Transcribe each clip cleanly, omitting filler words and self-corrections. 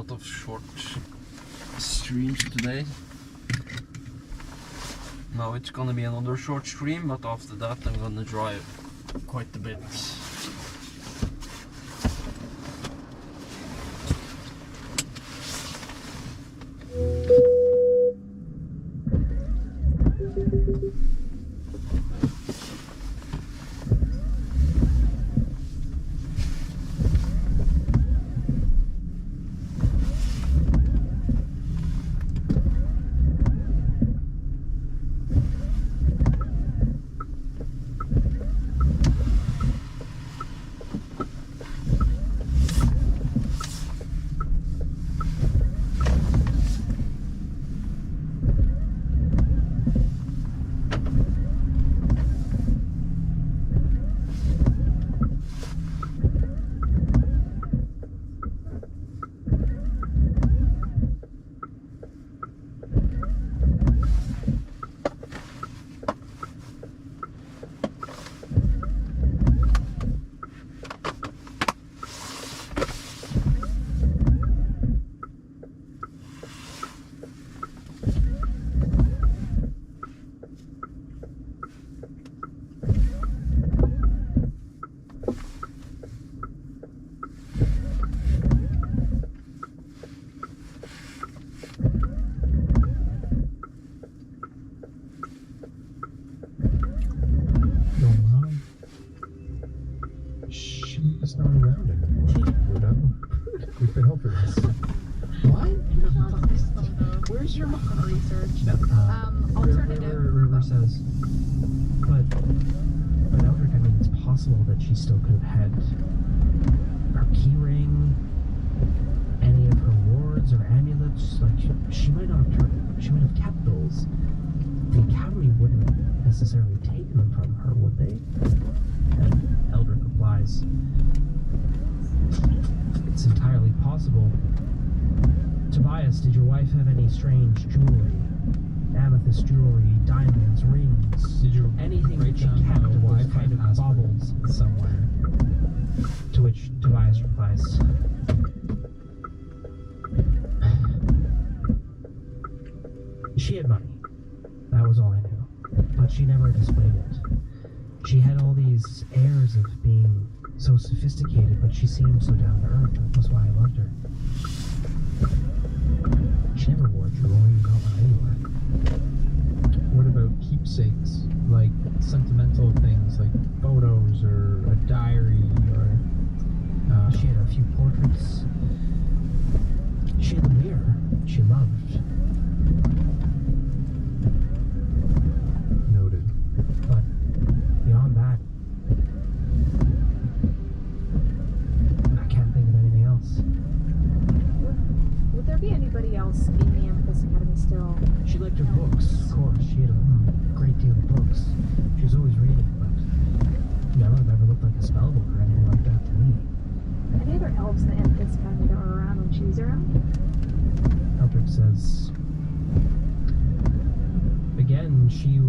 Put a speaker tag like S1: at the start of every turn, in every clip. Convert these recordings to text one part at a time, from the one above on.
S1: lot of short streams today. Now it's gonna be another short stream, but after that I'm gonna drive quite a bit.
S2: She still could have had her key ring, any of her wards or amulets. Like she might not have she might have kept those. The Academy wouldn't necessarily take them from her, would they? And Eldrick replies, "It's entirely possible. Tobias, did your wife have any strange jewelry? Amethyst jewelry, diamonds, rings, anything that she kept was kind of baubles somewhere." To which Tobias replies, "She had money. That was all I knew. But she never displayed it. She had all these airs of being so sophisticated, but she seemed so down to earth. That was why I loved her. She never wore jewelry, got one anywhere."
S3: What about keepsakes, like sentimental things, like photos or a diary, or
S2: she had a few portraits. She had the mirror she loved.
S3: Noted.
S2: But beyond that, I can't think of anything else.
S4: Would there be anybody else in the Amethyst Academy still?
S2: She liked her books, of course. She had a great deal of books. She was always reading, but none of them ever looked like a spellbook or anything like that to me.
S4: Any other elves in the Amethyst Academy that were around when she was around?
S2: Eldrick says, again, she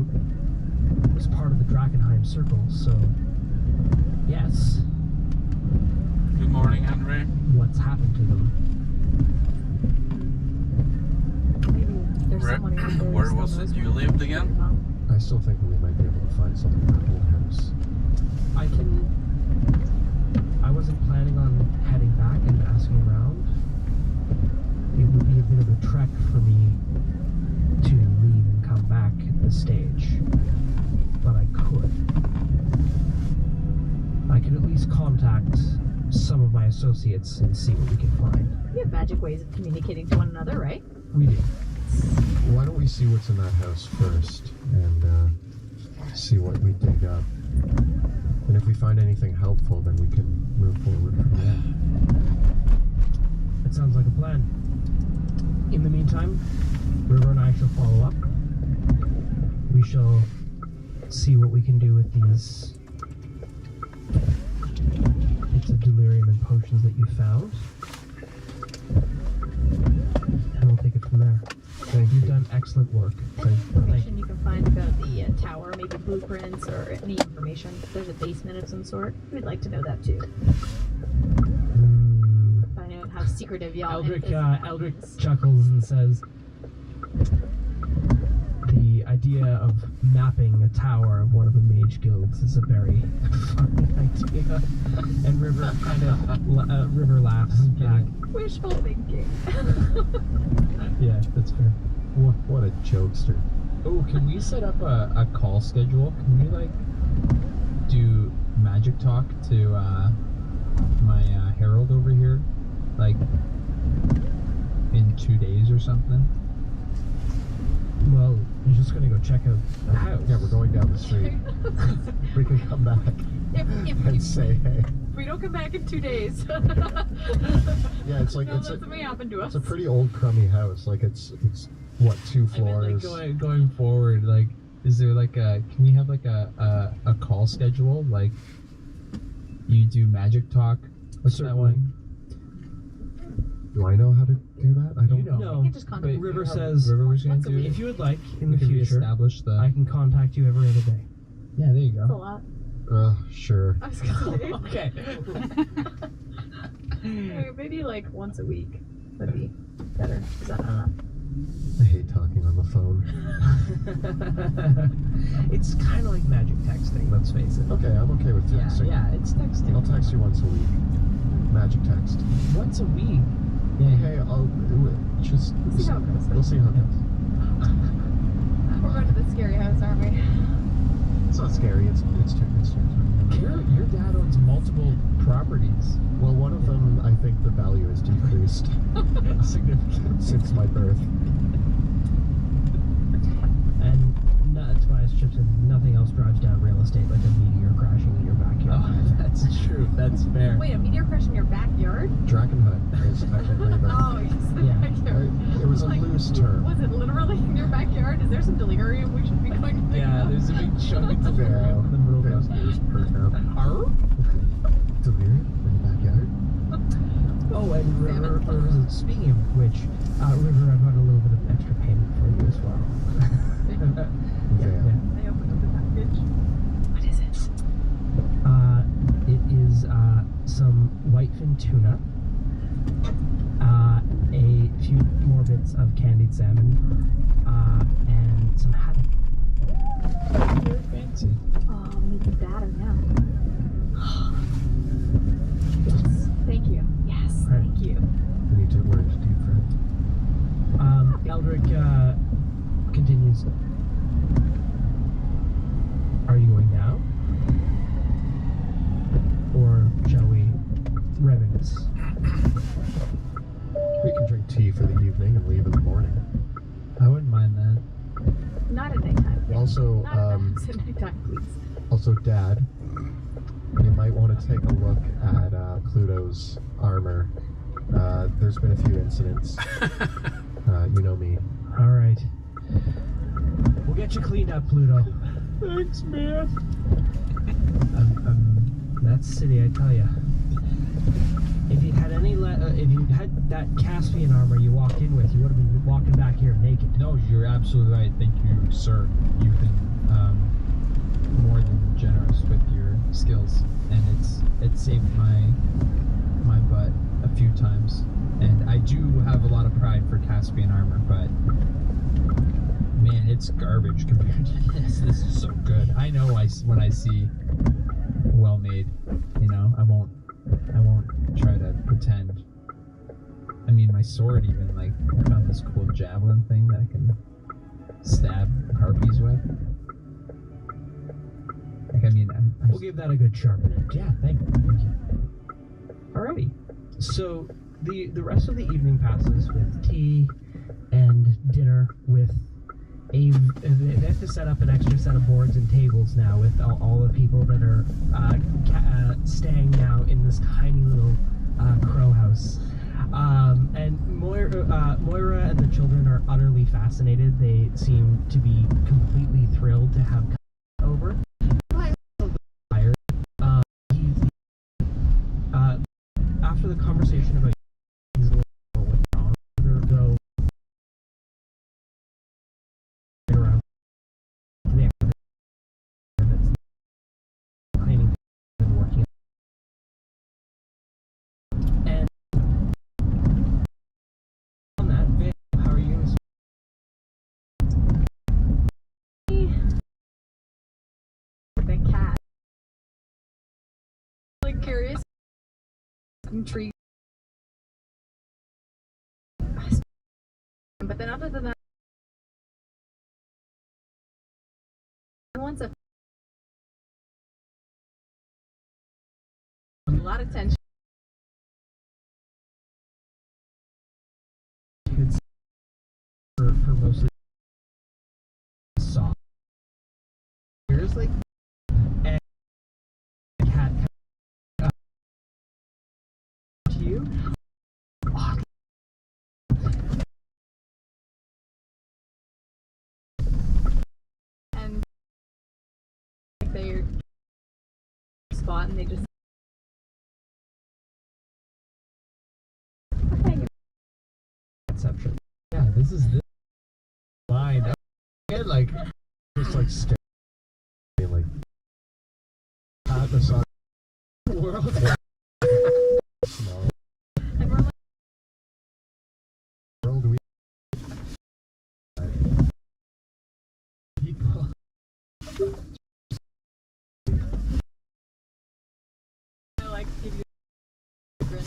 S2: was part of the Drakenheim Circle, so yes.
S1: Good morning, Henry.
S2: What's happened to them?
S4: Maybe there's someone out there.
S1: Where was it you lived again?
S3: I still think we might be able to find something in that old house.
S2: I wasn't planning on heading back and asking around. It would be a bit of a trek for me to leave and come back at this stage. But I could. I could at least contact some of my associates and see what we can find.
S4: You have magic ways of communicating to one another, right?
S2: We do.
S3: Why don't we see what's in that house first, and see what we dig up. And if we find anything helpful, then we can move forward from there.
S2: That sounds like a plan. In the meantime, River and I shall follow up. We shall see what we can do with these bits of delirium and potions that you found. And we'll take it from there. You've done excellent work.
S4: Any information you can find about the tower, maybe blueprints or any information? If there's a basement of some sort, we'd like to know that too. Find out how secret secretive, y'all.
S2: Eldrick, Eldrick chuckles and says, "The idea of mapping a tower of one of the mage guilds is a very funny idea." And River kind of River laughs back.
S4: Wishful thinking.
S2: Yeah, that's fair.
S3: What a jokester.
S5: Oh, can we set up a call schedule? Can we like do magic talk to my herald over here, like in 2 days or something?
S2: Well, you're just gonna go check out the house.
S3: Yeah, we're going down the street. We can come back and say hey.
S4: If we don't come back in 2 days,
S3: Yeah, it's like
S4: no,
S3: it's
S4: something happened to us.
S3: a pretty old crummy house. Like it's what, 2
S5: I mean,
S3: floors?
S5: like going forward, like, is there like can we have like a call schedule? Like, you do magic talk. What's that
S3: Certainly.
S5: one?
S3: Do I know how to do that? I don't
S5: You know.
S2: No,
S4: I can just contact
S5: But
S2: River
S5: how
S2: says,
S5: River was gonna
S4: once a
S5: do
S4: week.
S5: it.
S2: if you would like, in
S5: We
S2: the
S5: can
S2: future,
S5: reestablish the.
S2: I can contact you every other day.
S5: Yeah, there you
S4: That's a
S5: go.
S4: lot.
S3: Sure.
S4: I was gonna say.
S2: Okay.
S4: Maybe like once a week would be better. Is that
S3: I hate talking on the phone.
S2: It's kind of like magic texting, let's face it.
S3: Okay, I'm okay with
S5: Yeah,
S3: texting.
S5: yeah, it's texting.
S3: I'll text you once a week. Magic text.
S5: Once a week. Yeah.
S3: Hey, I'll just.
S4: We'll see how it goes.
S3: We'll see how it goes.
S4: We're going to the scary house, aren't we?
S3: It's not scary. It's
S5: Your dad owns multiple properties.
S3: Well, one of them, I think the value has decreased significantly since my birth.
S2: And Tobias chips in, nothing else drives down real estate like a meteor crashing in your backyard.
S5: Oh, that's true. That's fair.
S4: Wait, a meteor crash in your backyard?
S3: Drakenhut is technically the.
S4: Oh, you said
S2: Yeah.
S4: backyard.
S3: It was a
S4: Like,
S3: loose term.
S4: Was it literally in your backyard? Is there some delirium we should be going to pick
S5: Yeah,
S4: up?
S5: there's a big chunk of
S3: Vero.
S5: delirium in the middle of
S3: Vero's
S5: the
S3: ears perk up. Delirium in the backyard?
S2: Oh, and River, speaking of which, River, I've got a little bit of extra payment for you as well.
S3: Vero.
S4: I opened up the package. What is it?
S2: It is some whitefin tuna, a few more bits of candied salmon, and some haddock.
S5: Very fancy.
S4: Oh, we need the batter now. Yes. Thank you. Yes,
S2: Right.
S4: thank you.
S3: We need to learn to deep fry.
S2: Eldrick continues. Are you going now? Or shall we reminisce?
S3: We can drink tea for the evening and leave in the morning.
S5: I wouldn't mind that.
S4: Not at nighttime. Yeah.
S3: Also,
S4: Not at nighttime, please.
S3: Also, Dad, you might want to take a look at Cluedo's armor. There's been a few incidents. You know me.
S2: All right. We'll get you cleaned up, Pluto.
S5: Thanks, man.
S2: That's city, I tell ya. If you had if you had that Caspian armor you walked in with, you would have been walking back here naked.
S5: No, you're absolutely right. Thank you, sir. You've been more than generous with your skills, and it saved my butt a few times. And I do have a lot of pride for Caspian armor, but man, it's garbage compared to this. This is so good. I know when I see well made, I won't try to pretend. I mean, my sword even, like, I found this cool javelin thing that I can stab harpies with. Like, I mean, I'm
S2: We'll give that a good sharpen.
S5: yeah, thank you.
S2: Alrighty. So the rest of the evening passes with tea and dinner with they have to set up an extra set of boards and tables now with all the people that are staying now in this tiny little crow house. And Moira and the children are utterly fascinated. They seem to be completely thrilled to have come over. After the conversation about things a little more withdrawn, they'll go around the activity that's planning and working on. And
S4: like curious, intrigued. But then other than that, wants a lot of tension.
S2: For mostly soft. There's like a cat to you.
S4: And they're spot and they just
S2: Conception. Yeah, this is this line. And like
S3: Just like stay, like pat us on the world. Small
S4: and we're like,
S3: world we
S2: people.
S4: I like give you a grin.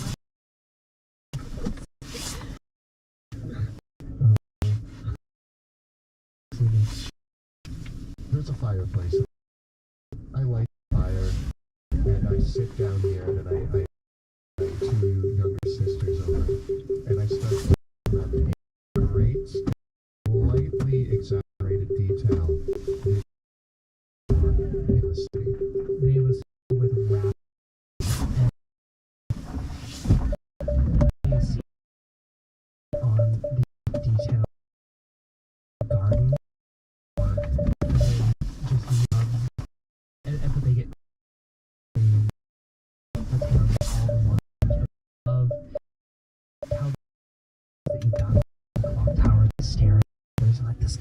S3: There's a fireplace. I light the fire and I sit down here and I my two younger sisters over and I start talking about the great, slightly exaggerated detail in the city.
S2: They was with rap. You see on the detail garden or they just love and but they get that's one of all the ones of how that you got the clock tower staring. There's like this